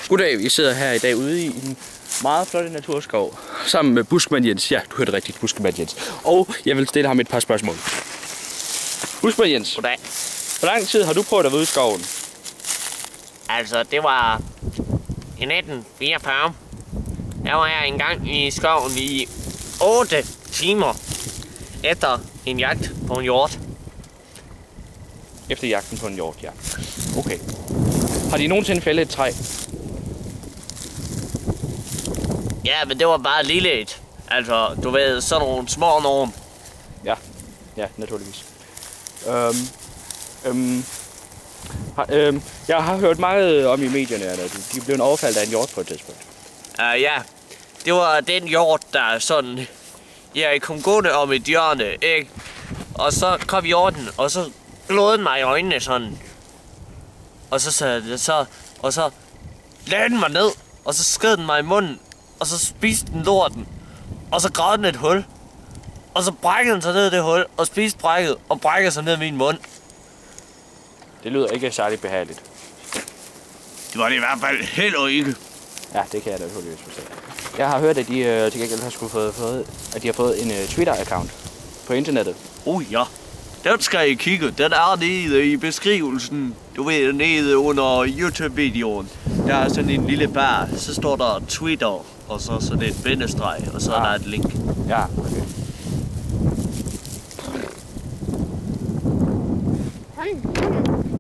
Goddag, vi sidder her i dag ude i en meget flot naturskov sammen med Buskmand Jens. Ja, du hørte rigtigt, Buskmand Jens. Og jeg vil stille ham et par spørgsmål. Buskmand Jens. Goddag. Hvor lang tid har du prøvet at være ude i skoven? Altså, det var i 1944. Jeg var her engang i skoven i 8 timer efter en jagt på en hjort. Efter jagten på en hjort, ja. Okay. Har de nogensinde fældet et træ? Ja, men det var bare lille et. Altså, du ved, sådan nogle små nogen. Ja, naturligvis. Jeg har hørt meget om i medierne, at de blev overfaldet af en hjort på et tidspunkt. Ja, det var den hjort, der sådan... Jeg kom gående om et hjørne, ikke? Og så kom hjorten, og så glåede den mig i øjnene sådan. Og så lagde den mig ned, og så skød den mig i munden. Og så spiste den lorten. Og så gravede den et hul. Og så brækkede den sig ned i det hul, og spiste brækket, og brækkede sig ned i min mund. Det lyder ikke særlig behageligt. Det var det i hvert fald heller ikke. Ja, det kan jeg da naturligvis forstå. Jeg har hørt, at de til gengæld har fået en Twitter-account på internettet. Ja, den skal I kigge. Den er nede i beskrivelsen. Du ved, nede under YouTube-videoen. Der er sådan en lille bar. Så står der Twitter, og så sådan et bindestreg, og så er der et link. Ja, okay. Hej.